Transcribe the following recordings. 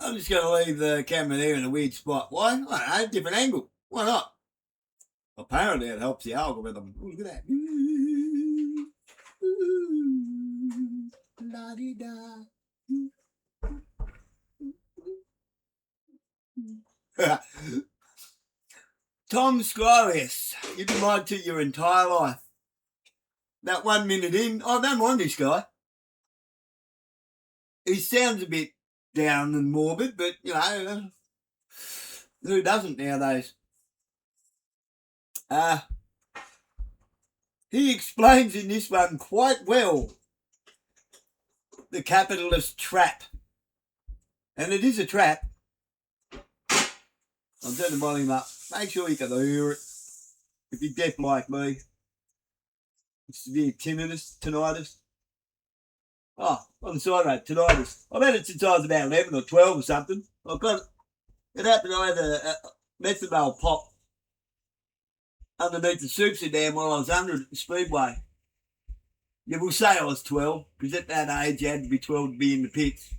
I'm just going to leave the camera there in a weird spot. Why? I don't know, different angle. Why not? Apparently it helps the algorithm. Ooh, look at that. La-di-da. Tom Scrilius, you've been lied to your entire life. That 1 minute in, I don't mind this guy. He sounds a bit down and morbid, but, you know, who doesn't nowadays? He explains in this one quite well the capitalist trap. And it is a trap. I'll turn the volume up. Make sure you can hear it. If you're deaf like me, severe tinnitus. Oh, on the side road, tinnitus. I've had it since I was about 11 or 12 or something. It happened I had a methanol pop underneath the soup sedan while I was under it at the Speedway. Yeah, we'll say I was 12, because at that age you had to be 12 to be in the pits.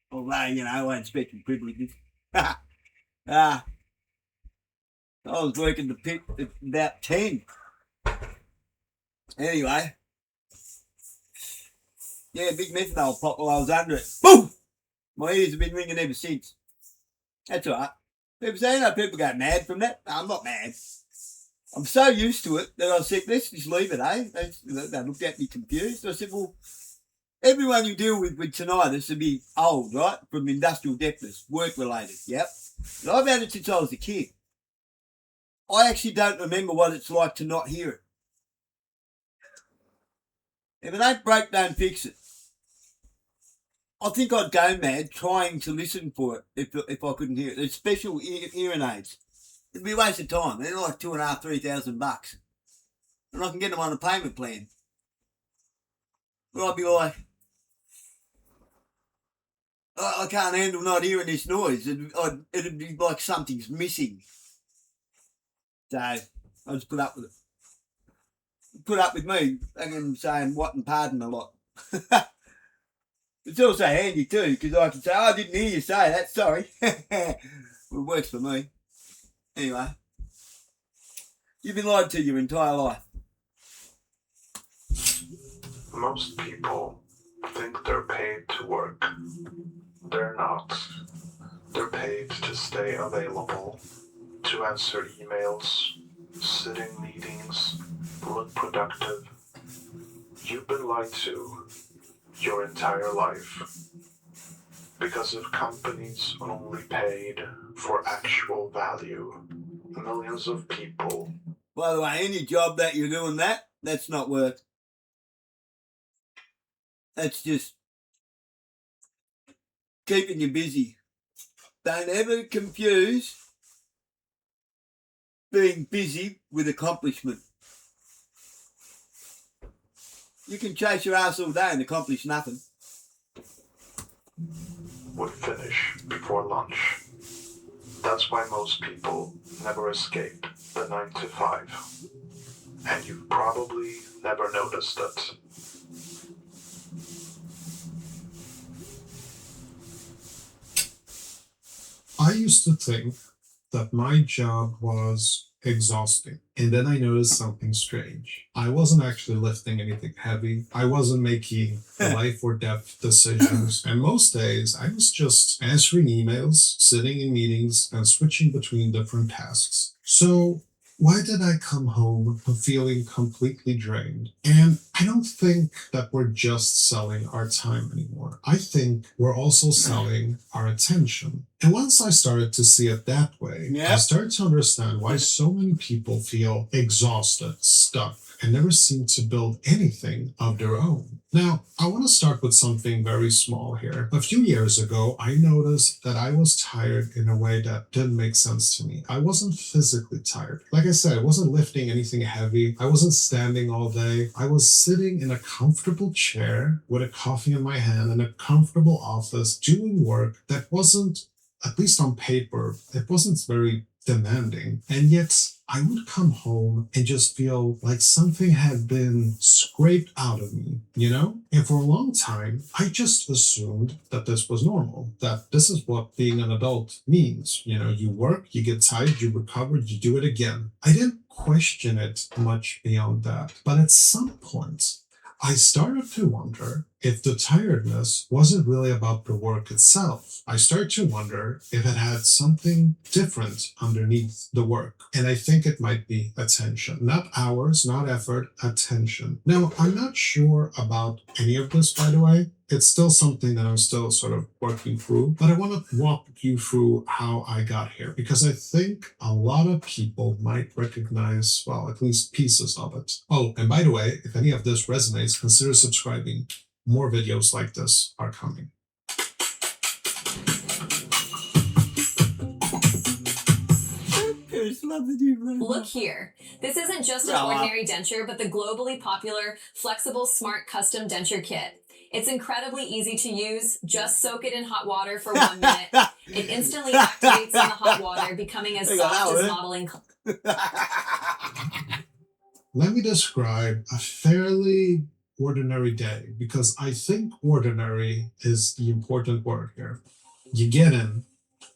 Although, you know, I had special privileges. I was working the pit at about 10. Anyway. Yeah, big methanol pop while I was under it. Boom! My ears have been ringing ever since. That's all right. People say, you know, people go mad from that. No, I'm not mad. I'm so used to it that I said, let's just leave it, eh? They looked at me confused. I said, well, everyone you deal with tinnitus will be old, right? From industrial deafness, work-related, yep. And I've had it since I was a kid. I actually don't remember what it's like to not hear it. If it ain't broke, don't fix it. I think I'd go mad trying to listen for it if I couldn't hear it. There's special hearing aids. It'd be a waste of time. They're like $2,500-3,000, and I can get them on a payment plan. But I'd be like, I can't handle not hearing this noise. It'd be like something's missing. So I just put up with it. Put up with me and saying what and pardon a lot. It's also handy too, because I can say, I didn't hear you say that, sorry. It works for me. Anyway, you've been lied to your entire life. Most people think they're paid to work. They're not. They're paid to stay available, to answer emails, sit in meetings, look productive. You've been lied to your entire life because of companies only paid for actual value. Millions of people. By the way, any job that you're doing that's not work. That's just keeping you busy. Don't ever confuse being busy with accomplishment. You can chase your ass all day and accomplish nothing. Would finish before lunch. That's why most people never escape the 9 to 5. And you've probably never noticed it. I used to think that my job was exhausting. And then I noticed something strange. I wasn't actually lifting anything heavy. I wasn't making life or death decisions. And most days I was just answering emails, sitting in meetings, and switching between different tasks. So why did I come home feeling completely drained? And I don't think that we're just selling our time anymore. I think we're also selling our attention. And once I started to see it that way, I started to understand why so many people feel exhausted, stuck, and never seem to build anything of their own. Now, I want to start with something very small here. A few years ago, I noticed that I was tired in a way that didn't make sense to me. I wasn't physically tired. Like I said, I wasn't lifting anything heavy. I wasn't standing all day. I was sitting in a comfortable chair with a coffee in my hand in a comfortable office doing work that wasn't, at least on paper, it wasn't very demanding. And yet I would come home and just feel like something had been scraped out of me, you know? And for a long time, I just assumed that this was normal, that this is what being an adult means. You know, you work, you get tired, you recover, you do it again. I didn't question it much beyond that. But at some point, I started to wonder if the tiredness wasn't really about the work itself. I started to wonder if it had something different underneath the work. And I think it might be attention. Not hours, not effort, attention. Now, I'm not sure about any of this, by the way. It's still something that I'm still sort of working through, but I want to walk you through how I got here because I think a lot of people might recognize, well, at least pieces of it. Oh, and by the way, if any of this resonates, consider subscribing. More videos like this are coming. Look here. This isn't just an ordinary denture, but the globally popular Flexible Smart Custom Denture Kit. It's incredibly easy to use. Just soak it in hot water for 1 minute. It instantly activates in the hot water, becoming as soft as modeling. Let me describe a fairly ordinary day because I think ordinary is the important word here. You get in,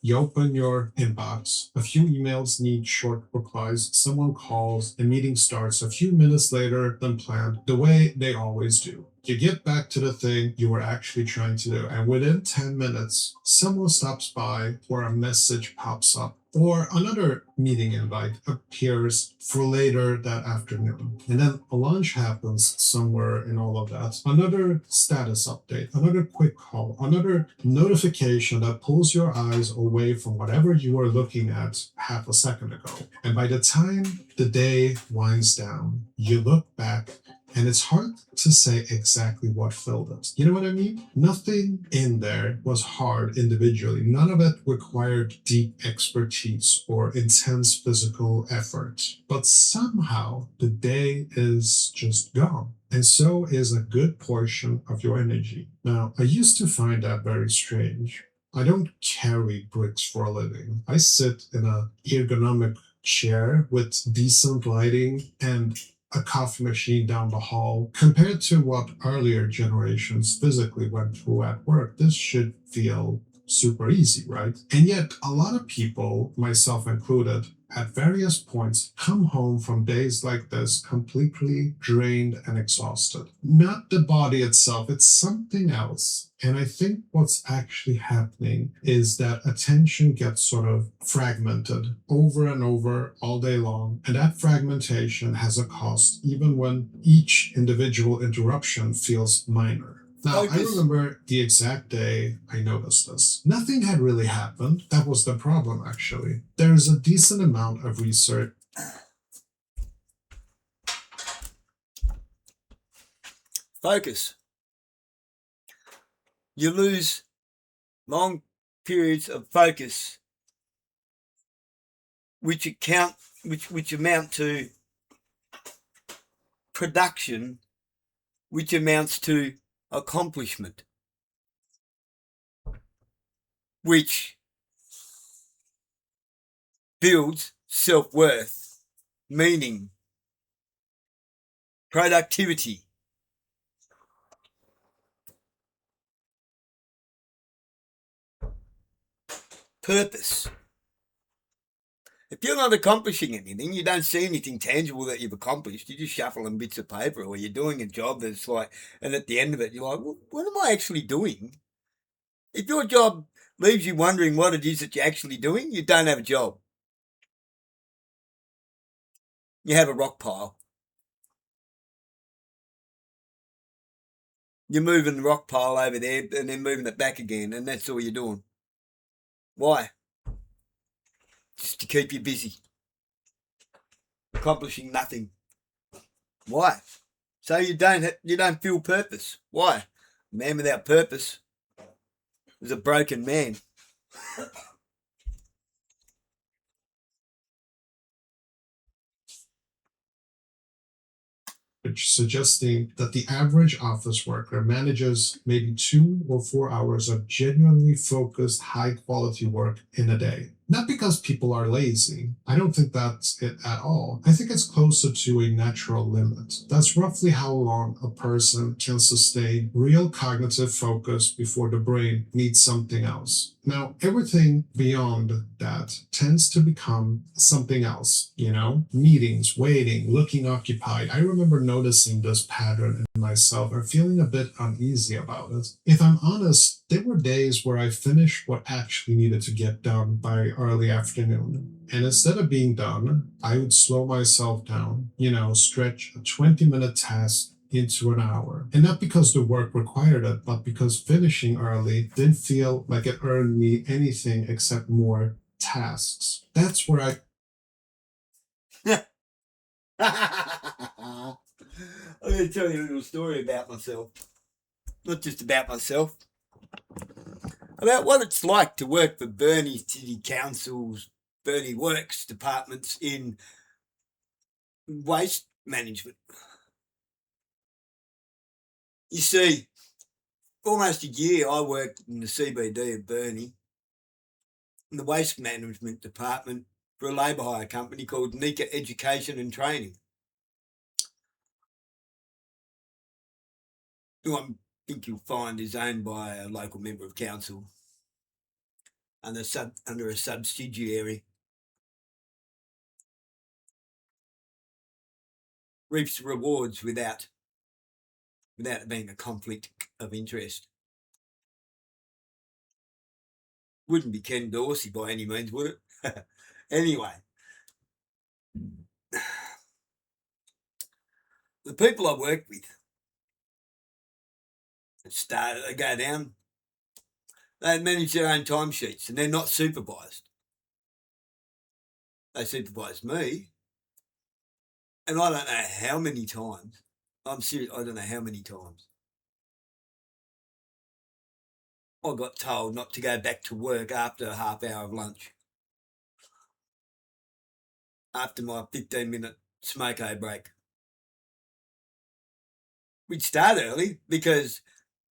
you open your inbox, a few emails need short replies, someone calls, a meeting starts a few minutes later than planned, the way they always do. You get back to the thing you were actually trying to do, and within 10 minutes, someone stops by or a message pops up or another meeting invite appears for later that afternoon. And then a lunch happens somewhere in all of that. Another status update, another quick call, another notification that pulls your eyes away from whatever you were looking at half a second ago. And by the time the day winds down, you look back and it's hard to say exactly what filled it. You know what I mean? Nothing in there was hard individually. None of it required deep expertise or intense physical effort. But somehow the day is just gone. And so is a good portion of your energy. Now, I used to find that very strange. I don't carry bricks for a living. I sit in a ergonomic chair with decent lighting and a coffee machine down the hall. Compared to what earlier generations physically went through at work, this should feel super easy, right? And yet a lot of people, myself included, at various points come home from days like this completely drained and exhausted. Not the body itself, it's something else. And I think what's actually happening is that attention gets sort of fragmented over and over all day long. And that fragmentation has a cost, even when each individual interruption feels minor. Now, I remember the exact day I noticed this. Nothing had really happened. That was the problem, actually. There's a decent amount of research. Focus. You lose long periods of focus, which amount to production, which amounts to accomplishment, which builds self-worth, meaning, productivity. Purpose. If you're not accomplishing anything, you don't see anything tangible that you've accomplished, you're just shuffling bits of paper, or you're doing a job that's like, and at the end of it, you're like, well, what am I actually doing? If your job leaves you wondering what it is that you're actually doing, you don't have a job. You have a rock pile. You're moving the rock pile over there and then moving it back again, and that's all you're doing. Why? Just to keep you busy. Accomplishing nothing. Why? So you don't feel purpose. Why? A man without purpose is a broken man. Suggesting that the average office worker manages maybe 2 or 4 hours of genuinely focused, high quality work in a day. Not because people are lazy. I don't think that's it at all. I think it's closer to a natural limit. That's roughly how long a person can sustain real cognitive focus before the brain needs something else. Now, everything beyond that tends to become something else, meetings, waiting, looking occupied. I remember noticing this pattern in myself or feeling a bit uneasy about it. If I'm honest, there were days where I finished what actually needed to get done by early afternoon. And instead of being done, I would slow myself down, stretch a 20-minute task into an hour. And not because the work required it, but because finishing early didn't feel like it earned me anything except more tasks. That's where I'm going to tell you a little story about myself. Not just about myself. About what it's like to work for Burnie City Council's Burnie Works departments in waste management. You see, almost a year I worked in the CBD of Burnie in the waste management department for a labour hire company called Nika Education and Training, who I think you'll find is owned by a local member of council under a subsidiary. Reaps rewards without it being a conflict of interest. Wouldn't be Ken Dorsey by any means, would it? Anyway, the people I work with they go down, they manage their own timesheets and they're not supervised. They supervise me, and I don't know how many times. I'm serious, I don't know how many times I got told not to go back to work after a half hour of lunch. After my 15-minute smoke-o break. We'd start early because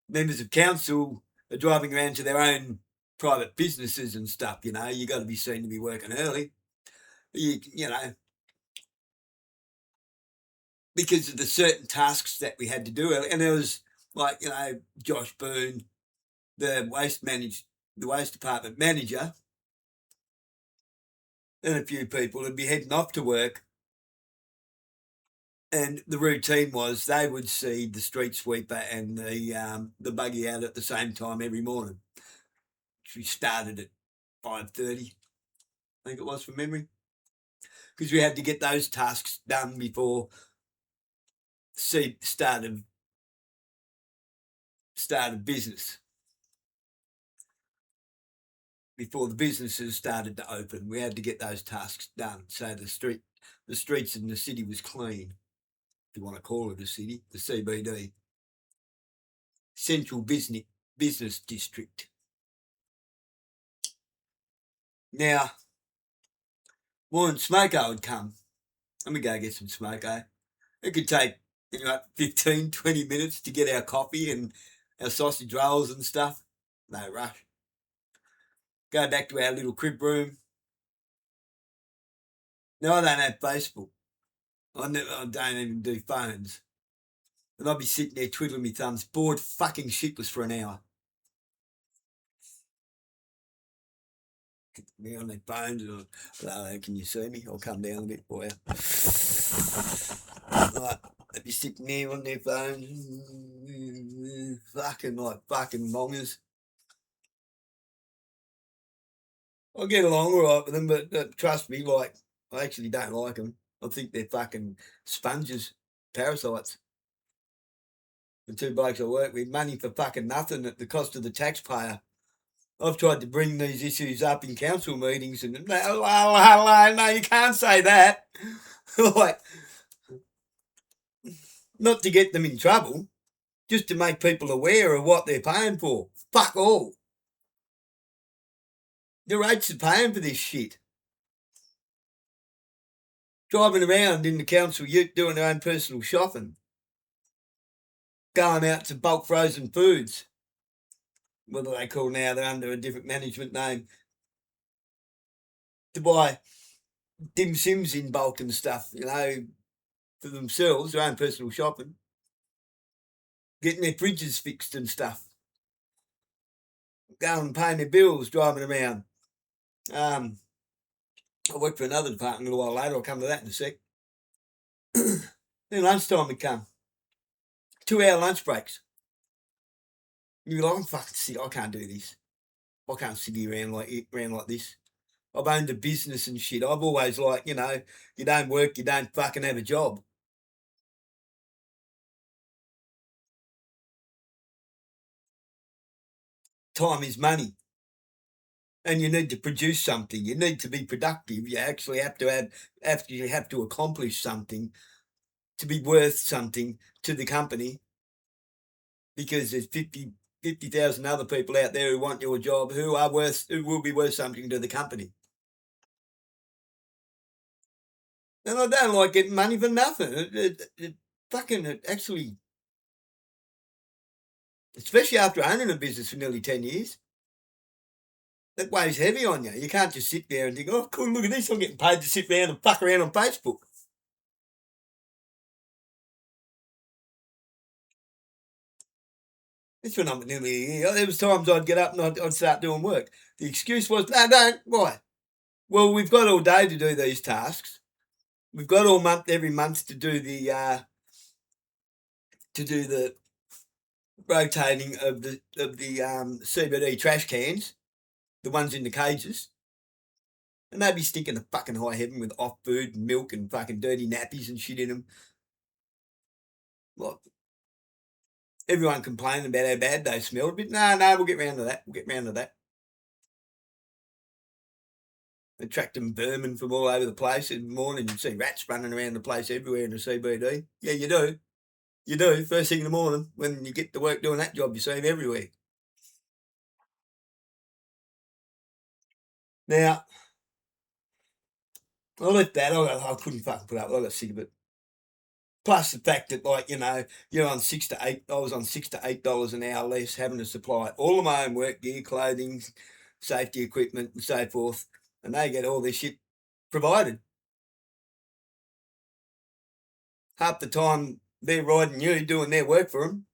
members of council are driving around to their own private businesses and stuff, you got to be seen to be working early. Because of the certain tasks that we had to do early. And there was Josh Boone, the waste department manager, and a few people would be heading off to work. And the routine was they would see the street sweeper and the buggy out at the same time every morning. We started at 5:30, I think it was from memory, because we had to get those tasks done before start of business. Before the businesses started to open, we had to get those tasks done. So the streets in the city was clean, if you want to call it a city, the CBD, Central Business District. Now, morning smoko would come, and we go get some smoko. It could take 15, 20 minutes to get our coffee and our sausage rolls and stuff. No rush. Go back to our little crib room. Now I don't have Facebook. I don't even do phones. And I'd be sitting there twiddling my thumbs, bored fucking shitless for an hour. Me on their phones. Hello, can you see me? I'll come down a bit for you. They'd be sitting there on their phones, fucking mongers. I'll get along all right with them, but trust me, I actually don't like them. I think they're fucking sponges, parasites. The two blokes I work with, money for fucking nothing at the cost of the taxpayer. I've tried to bring these issues up in council meetings and, no, you can't say that. Not to get them in trouble, just to make people aware of what they're paying for. Fuck all. The rates are paying for this shit. Driving around in the council ute doing their own personal shopping. Going out to bulk frozen foods. What do they call now? They're under a different management name. to buy dim sims in bulk and stuff, you know, for themselves, their own personal shopping, getting their fridges fixed and stuff, going and paying their bills, driving around. I worked for another department a little while later. I'll come to that in a sec. Then lunchtime would come. 2-hour lunch breaks. You'd be like, I'm fucking sick. I can't do this. I can't sit here around like this. I've owned a business and shit. I've always like, you know, you don't work, you don't fucking have a job. Time is money. And you need to produce something. You need to be productive. You actually have to accomplish something to be worth something to the company, because there's 50,000 other people out there who want your job, who will be worth something to the company. And I don't like getting money for nothing. It actually, especially after owning a business for nearly 10 years, that weighs heavy on you. You can't just sit there and think, oh, cool, look at this, I'm getting paid to sit around and fuck around on Facebook. This when I'm nearly a year. There was times I'd get up and I'd start doing work. The excuse was, no, don't. Why? Well, we've got all day to do these tasks. We've got all month, every month to do the rotating of the CBD trash cans, the ones in the cages, and they'd be stinking the fucking high heaven with off food and milk and fucking dirty nappies and shit in them. Like, everyone complaining about how bad they smelled, but no, we'll get round to that. Attracting vermin from all over the place in the morning. You see rats running around the place everywhere in the CBD. Yeah, you do. You do. First thing in the morning, when you get to work doing that job, you see them everywhere. Now, I left that. I couldn't fucking put up. I got sick of it. Plus the fact that, like, you know, you're on $6 to $8. I was on $6 to $8 an hour less, having to supply all of my own work gear, clothing, safety equipment, and so forth, and they get all this shit provided. Half the time they're riding you, doing their work for them,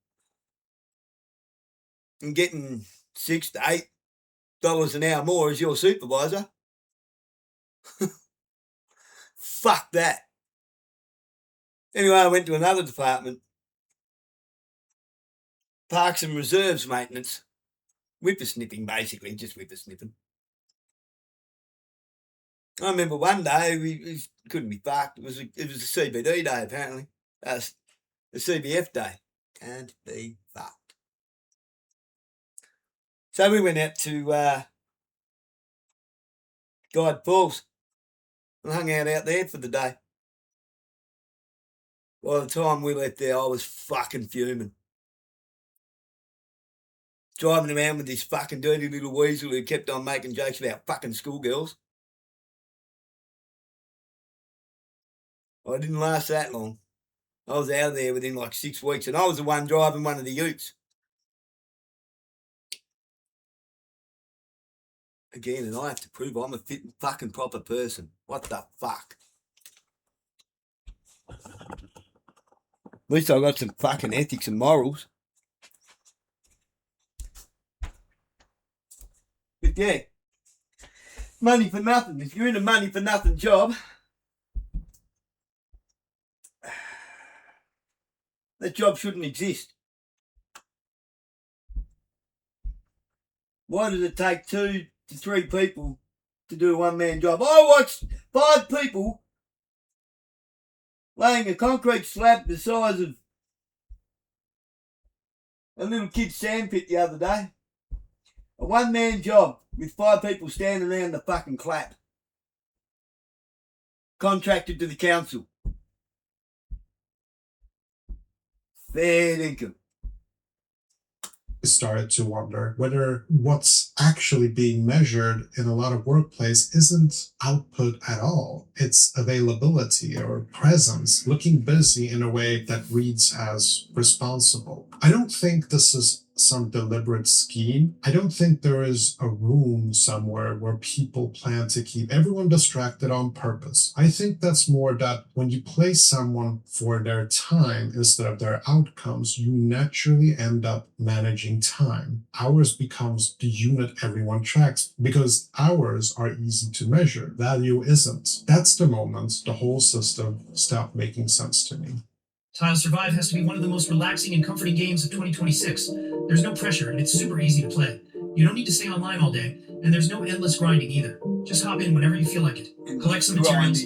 and getting $6 to $8 an hour more as your supervisor. Fuck that. Anyway, I went to another department, Parks and Reserves maintenance, whippersnipping basically, just whippersnipping. I remember one day we couldn't be fucked. It was a CBD day apparently, the CBF day. Can't be fucked. So we went out to Guide Falls and hung out there for the day. By the time we left there, I was fucking fuming. Driving around with this fucking dirty little weasel who kept on making jokes about fucking schoolgirls. I didn't last that long. I was out of there within like 6 weeks, and I was the one driving one of the utes. Again, and I have to prove I'm a fit and fucking proper person. What the fuck? At least I got some fucking ethics and morals. But yeah, money for nothing. If you're in a money for nothing job, that job shouldn't exist. Why does it take 2 to 3 people to do a one-man job? I watched 5 people laying a concrete slab the size of a little kid's sandpit the other day. A one-man job with 5 people standing around the fucking clap. Contracted to the council. Fair income. Started to wonder whether what's actually being measured in a lot of workplace isn't output at all. It's availability or presence, looking busy in a way that reads as responsible. I don't think this is some deliberate scheme. I don't think there is a room somewhere where people plan to keep everyone distracted on purpose. I think that's more that when you play someone for their time instead of their outcomes, you naturally end up managing time. Hours becomes the unit everyone tracks because hours are easy to measure. Value isn't. That's the moment the whole system stopped making sense to me. Tile Survive has to be one of the most relaxing and comforting games of 2026. There's no pressure and it's super easy to play. You don't need to stay online all day, and there's no endless grinding either. Just hop in whenever you feel like it. Collect some materials.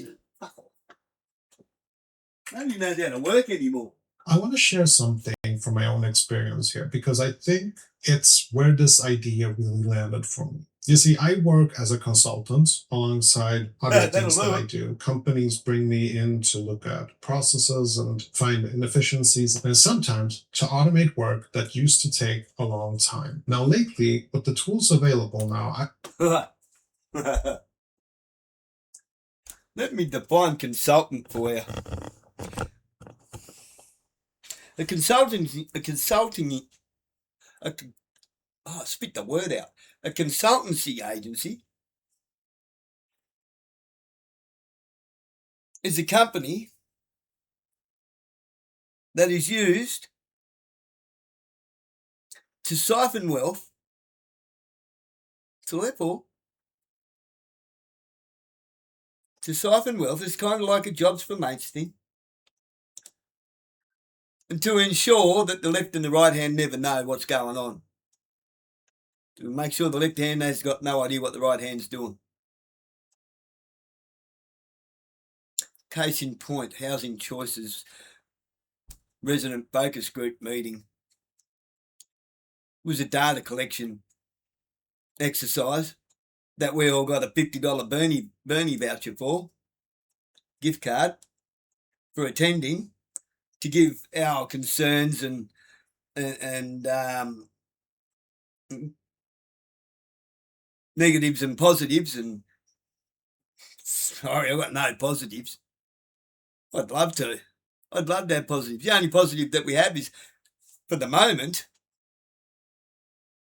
Nobody knows how to work anymore. I want to share something from my own experience here because I think it's where this idea really landed for me. You see, I work as a consultant alongside other things that I do. Companies bring me in to look at processes and find inefficiencies, and sometimes to automate work that used to take a long time. Now, lately, with the tools available now, Let me define consultant for you. Spit the word out. A consultancy agency is a company that is used to siphon wealth. So therefore, to siphon wealth is kind of like a jobs for mates thing. And to ensure that the left and the right hand never know what's going on. To make sure the left hand has got no idea what the right hand's doing. Case in point, Housing Choices resident focus group meeting was a data collection exercise that we all got a $50 Bernie voucher for, gift card, for attending, to give our concerns and negatives and positives. And sorry, I've got no positives. I'd love to. I'd love to have positives. The only positive that we have is, for the moment,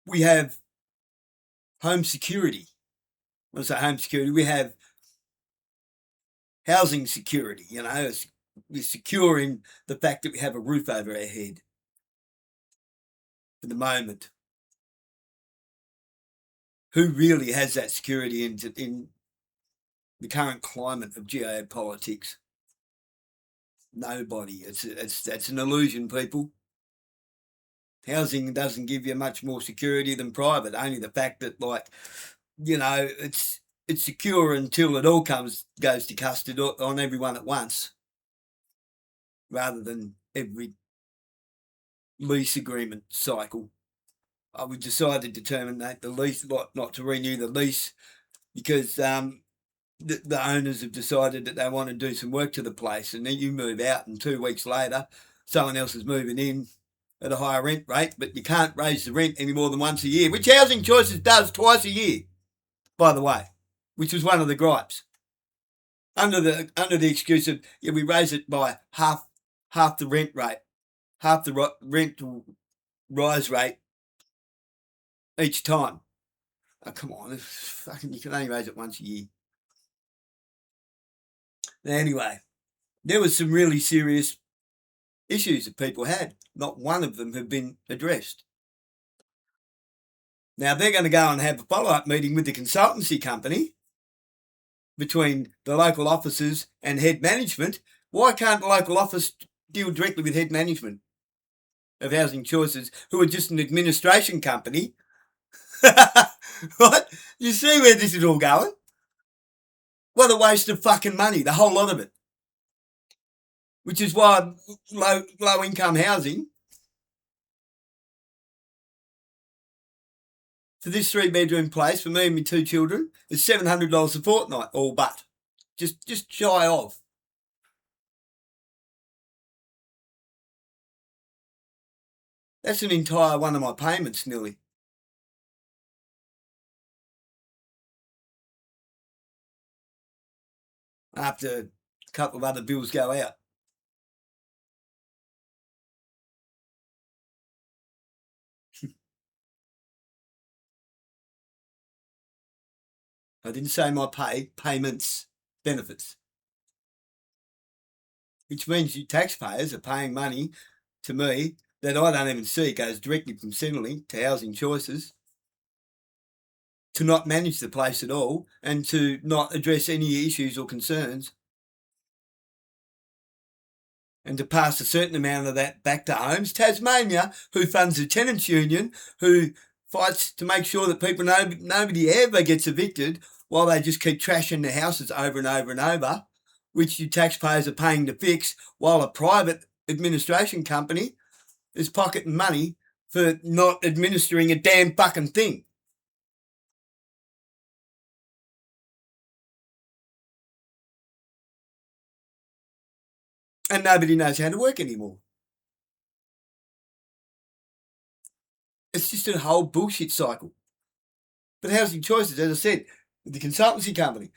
we have home security. When I say home security, we have housing security. You know, we're securing the fact that we have a roof over our head. For the moment. Who really has that security in the current climate of geopolitics? Nobody. That's an illusion, people. Housing doesn't give you much more security than private. Only the fact that, like, you know, it's secure until it all goes to custody on everyone at once, rather than every lease agreement cycle. We decided to terminate the lease, not to renew the lease, because the owners have decided that they want to do some work to the place, and then you move out, and 2 weeks later, someone else is moving in at a higher rent rate, but you can't raise the rent any more than once a year, which Housing Choices does twice a year, by the way, which was one of the gripes. Under the excuse of, yeah, we raise it by half the rent rate, half the rental rise rate each time. Oh, come on, you can only raise it once a year. Anyway, there was some really serious issues that people had. Not one of them have been addressed. Now, they're going to go and have a follow-up meeting with the consultancy company between the local offices and head management. Why can't the local office deal directly with head management of Housing Choices, who are just an administration company? Right? You see where this is all going? What a waste of fucking money, the whole lot of it. Which is why low income housing for this 3-bedroom place for me and my 2 children is $700 a fortnight, all but. Just shy of. That's an entire one of my payments, nearly. After a couple of other bills go out. I didn't say my payments, benefits. Which means you taxpayers are paying money to me that I don't even see. It goes directly from Centrelink to Housing Choices to not manage the place at all and to not address any issues or concerns and to pass a certain amount of that back to Homes Tasmania, who funds the tenants' union, who fights to make sure that people nobody ever gets evicted while they just keep trashing their houses over and over and over, which you taxpayers are paying to fix, while a private administration company is pocketing money for not administering a damn fucking thing. And nobody knows how to work anymore. It's just a whole bullshit cycle. But Housing Choices, as I said, with the consultancy company,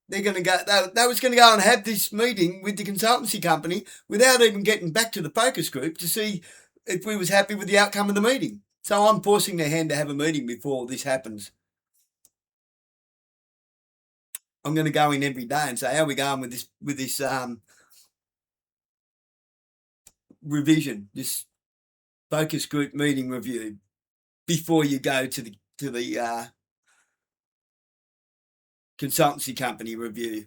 they're going to go. They was going to go and have this meeting with the consultancy company without even getting back to the focus group to see if we was happy with the outcome of the meeting. So I'm forcing their hand to have a meeting before this happens. I'm going to go in every day and say, how are we going with this revision, this focus group meeting review, before you go to the consultancy company review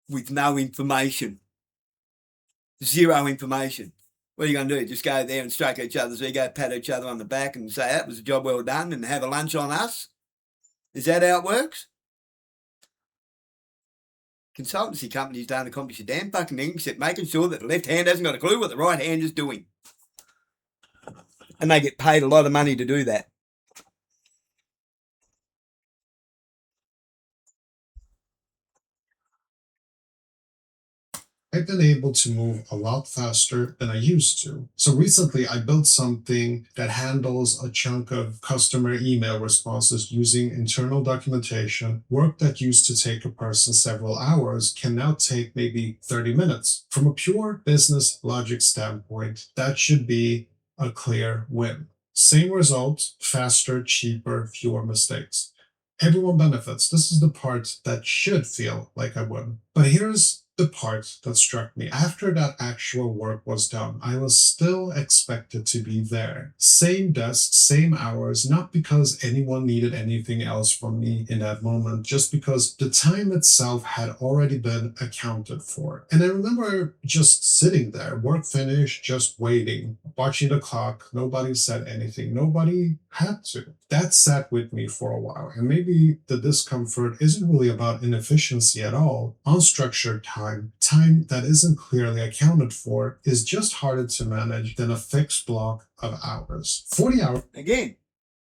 with no information, zero information. What are you going to do? Just go there and stroke each other's ego, pat each other on the back and say, that was a job well done, and have a lunch on us? Is that how it works? Consultancy companies don't accomplish a damn fucking thing except making sure that the left hand hasn't got a clue what the right hand is doing. And they get paid a lot of money to do that. I've been able to move a lot faster than I used to. So recently I built something that handles a chunk of customer email responses using internal documentation. Work that used to take a person several hours can now take maybe 30 minutes. From a pure business logic standpoint, that should be a clear win. Same result, faster, cheaper, fewer mistakes. Everyone benefits. This is the part that should feel like a win. But here's the part that struck me. After that actual work was done, I was still expected to be there. Same desk, same hours, not because anyone needed anything else from me in that moment, just because the time itself had already been accounted for. And I remember just sitting there, work finished, just waiting, watching the clock. Nobody said anything. Nobody had to. That sat with me for a while. And maybe the discomfort isn't really about inefficiency at all. Unstructured time that isn't clearly accounted for, is just harder to manage than a fixed block of hours. 40 hours. Again,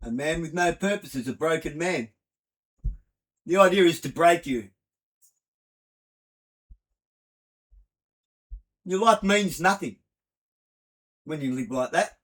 a man with no purpose is a broken man. The idea is to break you. Your life means nothing when you live like that.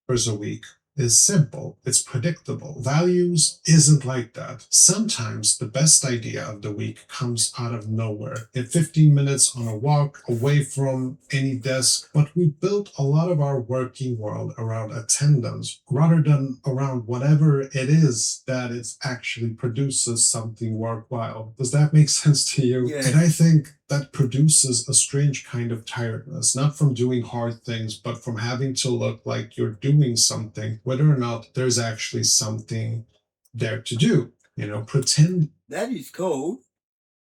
A week is simple, it's predictable. Values isn't like that. Sometimes the best idea of the week comes out of nowhere. In 15 minutes on a walk away from any desk, but we built a lot of our working world around attendance rather than around whatever it is that it actually produces something worthwhile. Does that make sense to you? Yeah. And I think that produces a strange kind of tiredness, not from doing hard things, but from having to look like you're doing something, whether or not there's actually something there to do. Pretend. That is called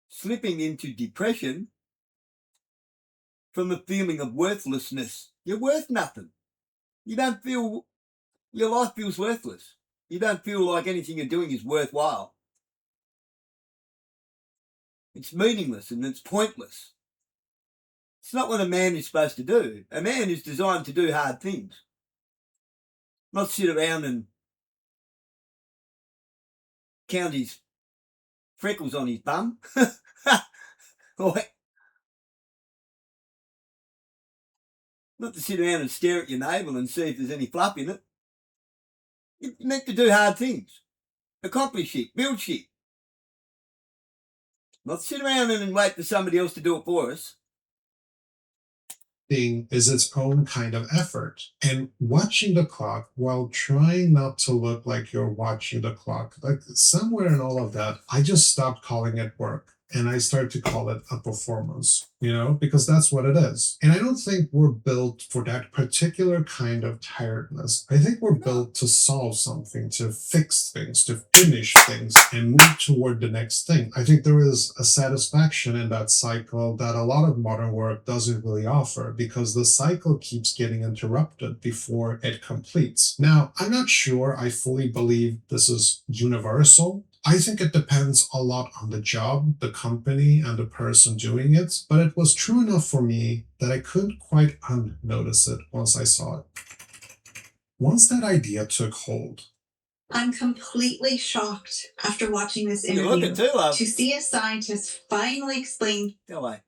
slipping into depression from a feeling of worthlessness. You're worth nothing. You don't feel, your life feels worthless. You don't feel like anything you're doing is worthwhile. It's meaningless and it's pointless. It's not what a man is supposed to do. A man is designed to do hard things. Not sit around and count his freckles on his bum. Not to sit around and stare at your navel and see if there's any fluff in it. You're meant to do hard things. Accomplish shit. Build shit. Not sit around and wait for somebody else to do it for us. thing is its own kind of effort. And watching the clock while trying not to look like you're watching the clock, like somewhere in all of that, I just stopped calling it work. And I started to call it a performance, because that's what it is. And I don't think we're built for that particular kind of tiredness. I think we're built to solve something, to fix things, to finish things, and move toward the next thing. I think there is a satisfaction in that cycle that a lot of modern work doesn't really offer, because the cycle keeps getting interrupted before it completes. Now, I'm not sure I fully believe this is universal. I think it depends a lot on the job, the company, and the person doing it, but it was true enough for me that I couldn't quite unnotice it once I saw it. Once that idea took hold, I'm completely shocked after watching this You look interview at too, love. to see a scientist finally explain Go away.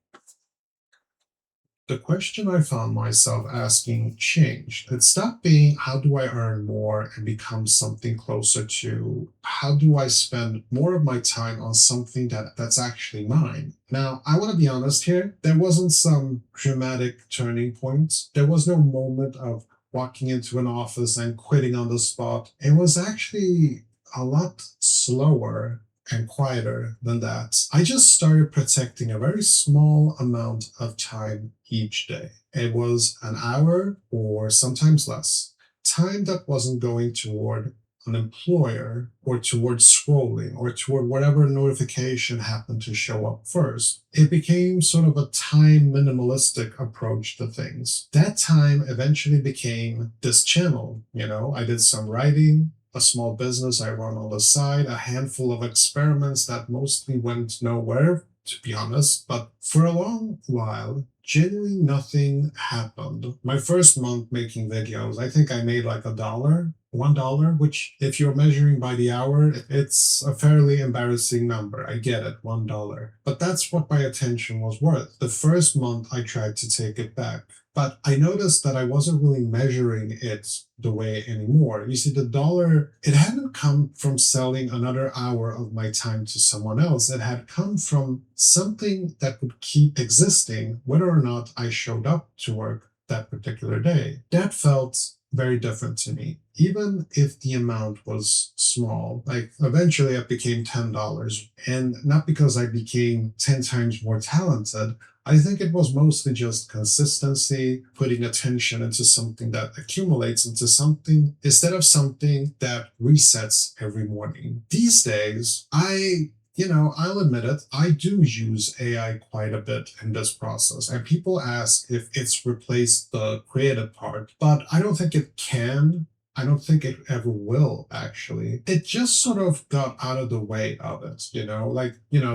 the question I found myself asking changed. It stopped being how do I earn more and become something closer to how do I spend more of my time on something that's actually mine. Now, I want to be honest here. There wasn't some dramatic turning point. There was no moment of walking into an office and quitting on the spot. It was actually a lot slower and quieter than that. I just started protecting a very small amount of time each day. It was an hour or sometimes less. Time that wasn't going toward an employer or toward scrolling or toward whatever notification happened to show up first. It became sort of a time minimalistic approach to things. That time eventually became this channel. I did some writing, a small business I run on the side, a handful of experiments that mostly went nowhere, to be honest. But for a long while, genuinely nothing happened. My first month making videos, I think I made like $1, which if you're measuring by the hour, it's a fairly embarrassing number. I get it, $1. But that's what my attention was worth. The first month I tried to take it back. But I noticed that I wasn't really measuring it the way anymore. You see, the dollar, it hadn't come from selling another hour of my time to someone else. It had come from something that would keep existing whether or not I showed up to work that particular day. That felt very different to me, even if the amount was small. Like eventually it became $10, and not because I became 10 times more talented. I think it was mostly just consistency, putting attention into something that accumulates into something instead of something that resets every morning. These days, I'll admit it, I do use AI quite a bit in this process. And people ask if it's replaced the creative part, but I don't think it can. I don't think it ever will, actually. It just sort of got out of the way of it,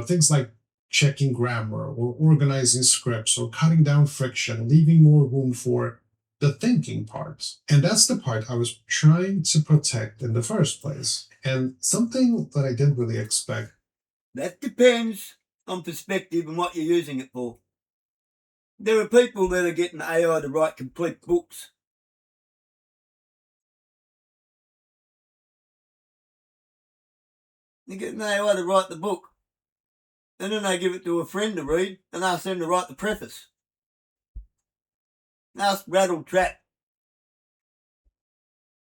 things like checking grammar or organizing scripts or cutting down friction, leaving more room for the thinking part. And that's the part I was trying to protect in the first place. And something that I didn't really expect. That depends on perspective and what you're using it for. There are people that are getting AI to write complete books. They're getting AI to write the book. And then they give it to a friend to read and ask them to write the preface. Ask Rattle Trap.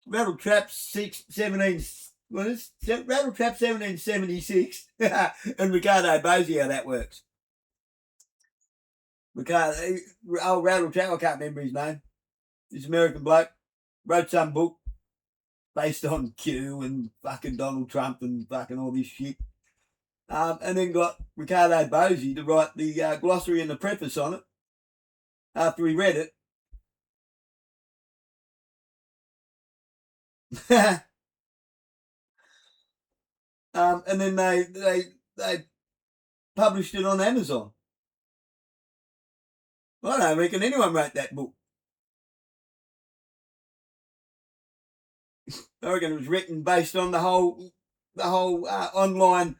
Rattle Trap 1776 and Ricardo Bosie, how that works. Rattle Trap, I can't remember his name. This American bloke wrote some book based on Q and fucking Donald Trump and fucking all this shit. And then got Ricardo Bosie to write the glossary and the preface on it after he read it. And then they published it on Amazon. I don't reckon anyone wrote that book. I reckon it was written based on the whole online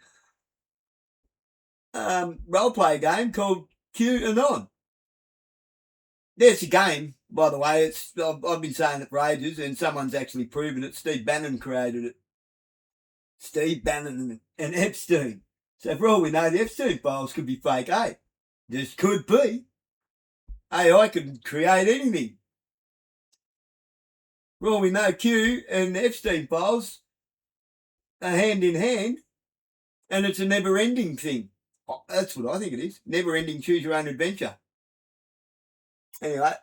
role play game called Q Anon. There's a game, by the way. I've been saying it for ages, and someone's actually proven it. Steve Bannon created it. Steve Bannon and Epstein. So for all we know, the Epstein files could be fake, eh? Just could be. AI could create anything. For all we know, Q and Epstein files are hand in hand, and it's a never-ending thing. That's what I think it is. Never-ending choose your own adventure. Anyway.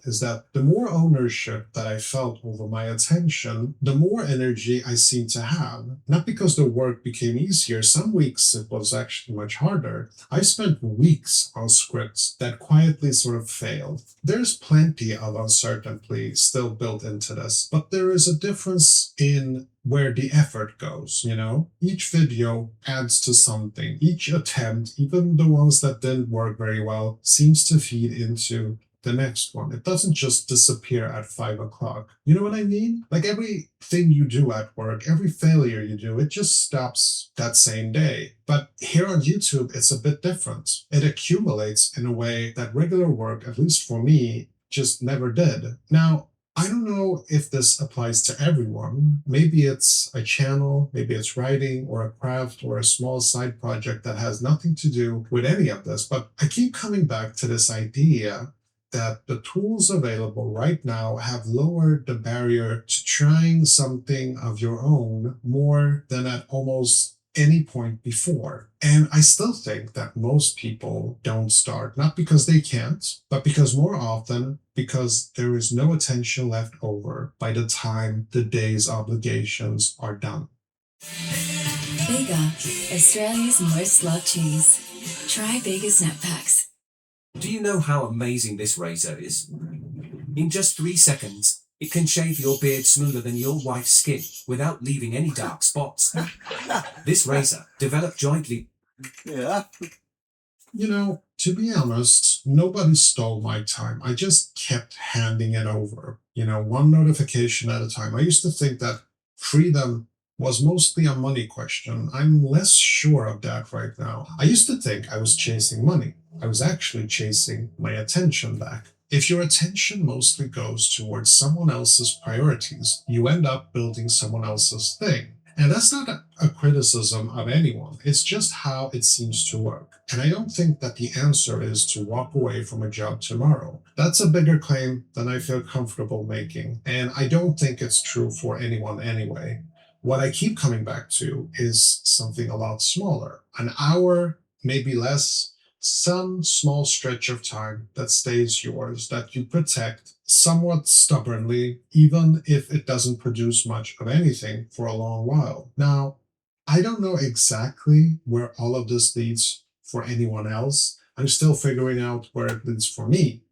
Is that the more ownership that I felt over my attention, the more energy I seemed to have. Not because the work became easier, some weeks it was actually much harder. I spent weeks on scripts that quietly sort of failed. There's plenty of uncertainty still built into this, but there is a difference in where the effort goes, you know? Each video adds to something. Each attempt, even the ones that didn't work very well, seems to feed into the next one. It doesn't just disappear at 5 o'clock. You know what I mean? Like everything you do at work, every failure you do, it just stops that same day. But here on YouTube, it's a bit different. It accumulates in a way that regular work, at least for me, just never did. Now, I don't know if this applies to everyone. Maybe it's a channel, maybe it's writing or a craft or a small side project that has nothing to do with any of this. But I keep coming back to this idea that the tools available right now have lowered the barrier to trying something of your own more than at almost any point before. And I still think that most people don't start, not because they can't, but because more often, because there is no attention left over by the time the day's obligations are done. Bega, Australia's most loved cheese. Try Bega Snap Packs. Do you know how amazing this razor is? In just 3 seconds, it can shave your beard smoother than your wife's skin without leaving any dark spots. This razor, developed jointly. Yeah. You know, to be honest, nobody stole my time. I just kept handing it over, you know, one notification at a time. I used to think that freedom was mostly a money question. I'm less sure of that right now. I used to think I was chasing money. I was actually chasing my attention back. If your attention mostly goes towards someone else's priorities, you end up building someone else's thing. And that's not a criticism of anyone. It's just how it seems to work. And I don't think that the answer is to walk away from a job tomorrow. That's a bigger claim than I feel comfortable making. And I don't think it's true for anyone anyway. What I keep coming back to is something a lot smaller. An hour, maybe less, some small stretch of time that stays yours, that you protect somewhat stubbornly, even if it doesn't produce much of anything for a long while. Now, I don't know exactly where all of this leads for anyone else. I'm still figuring out where it leads for me.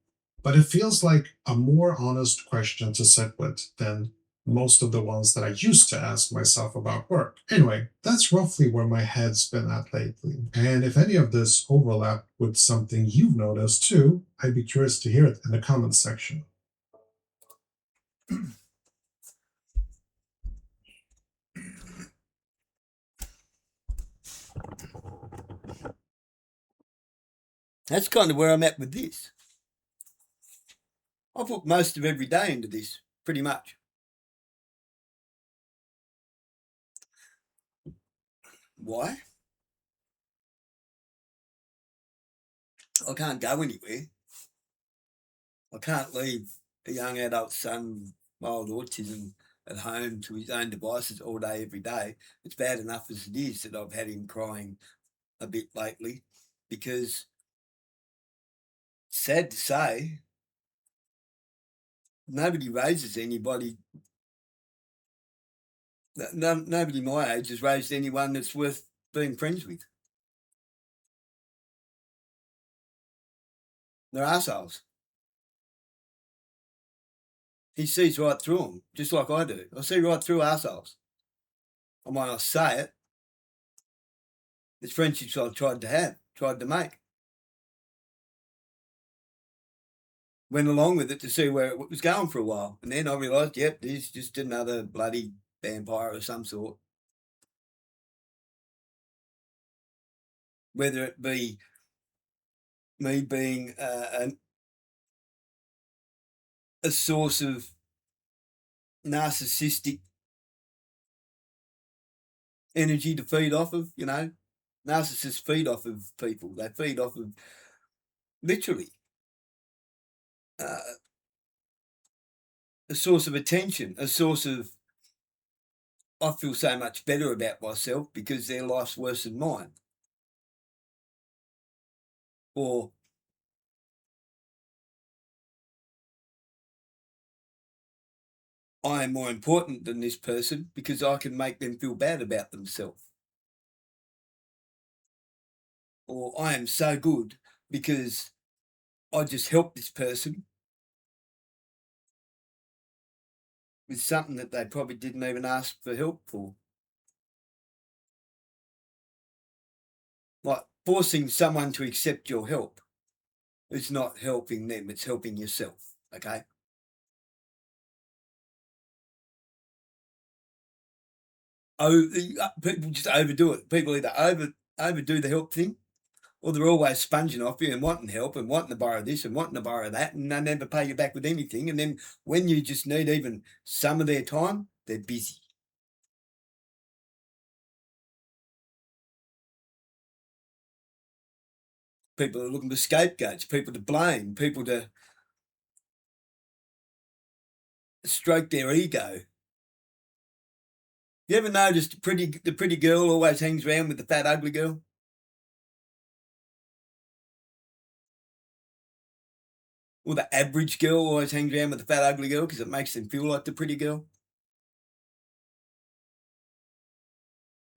But it feels like a more honest question to sit with than most of the ones that I used to ask myself about work. Anyway, that's roughly where my head's been at lately. And if any of this overlapped with something you've noticed too, I'd be curious to hear it in the comments section. That's kind of where I'm at with this. I put most of every day into this, pretty much. Why? I can't go anywhere. I can't leave a young adult son with mild autism at home to his own devices all day, every day. It's bad enough as it is that I've had him crying a bit lately because, sad to say, nobody raises anybody. Nobody my age has raised anyone that's worth being friends with. They're assholes. He sees right through them, just like I do. I see right through assholes. I might not say it. It's friendships I've tried to make. Went along with it to see where it was going for a while. And then I realised, yep, there's just another bloody vampire of some sort. Whether it be me being a source of narcissistic energy to feed off of, you know. Narcissists feed off of people. They feed off of, literally, a source of attention, a source of, I feel so much better about myself because their life's worse than mine. Or I am more important than this person because I can make them feel bad about themselves. Or I am so good because I just helped this person with something that they probably didn't even ask for help for. Like forcing someone to accept your help is not helping them, it's helping yourself, okay? People just overdo it. People either overdo the help thing, or they're always sponging off you and wanting help and wanting to borrow this and wanting to borrow that, and they never pay you back with anything. And then when you just need even some of their time, they're busy. People are looking for scapegoats, people to blame, people to stroke their ego. You ever noticed the pretty girl always hangs around with the fat ugly girl? Or the average girl always hangs around with the fat ugly girl because it makes them feel like the pretty girl?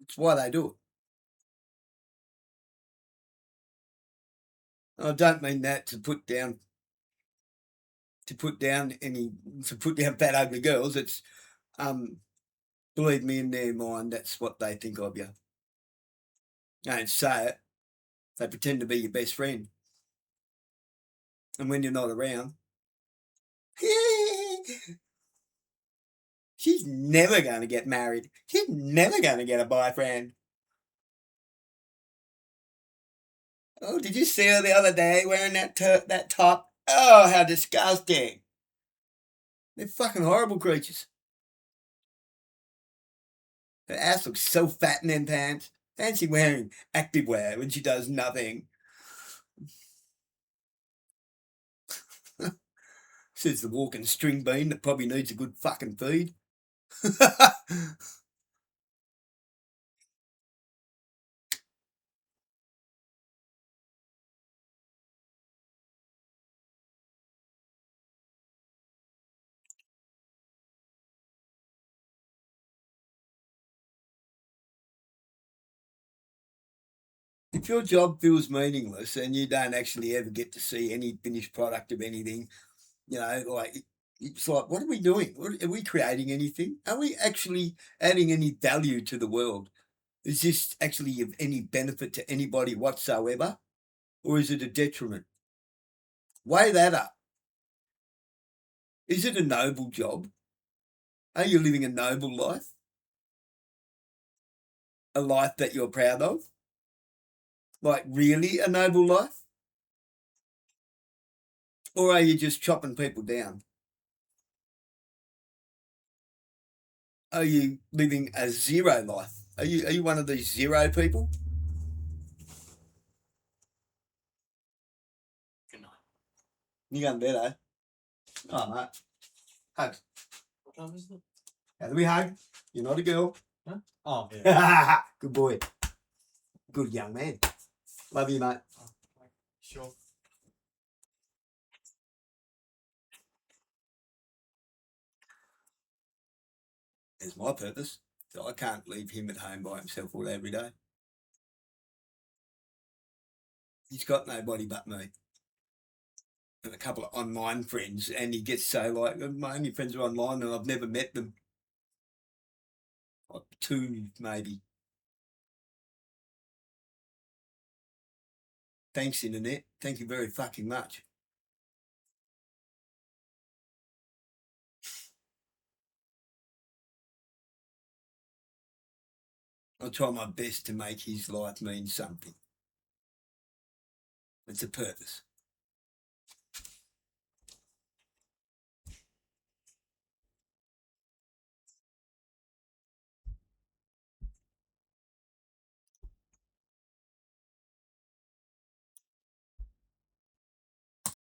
It's why they do it. I don't mean that to put down fat ugly girls. It's believe me, in their mind, that's what they think of you. They don't say it. They pretend to be your best friend. And when you're not around, she's never going to get married. She's never going to get a boyfriend. Oh, did you see her the other day wearing that top? Oh, how disgusting. They're fucking horrible creatures. Her ass looks so fat in them pants. Fancy wearing activewear when she does nothing. Says the walking string bean that probably needs a good fucking feed. If your job feels meaningless and you don't actually ever get to see any finished product of anything, you know, like it's like, what are we doing? Are we creating anything? Are we actually adding any value to the world? Is this actually of any benefit to anybody whatsoever? Or is it a detriment? Weigh that up. Is it a noble job? Are you living a noble life? A life that you're proud of? Like really a noble life? Or are you just chopping people down? Are you living a zero life? Are you one of these zero people? Good night. You going to bed, eh? Oh, mate. Hug. What time is it? How do we hug? You're not a girl. Huh? Oh, yeah. Good boy. Good young man. Love you, mate. Sure. There's my purpose. So I can't leave him at home by himself all every day. He's got nobody but me. And a couple of online friends, and he gets so like, my only friends are online and I've never met them. Like 2 maybe. Thanks, internet. Thank you very fucking much. I'll try my best to make his life mean something. It's a purpose.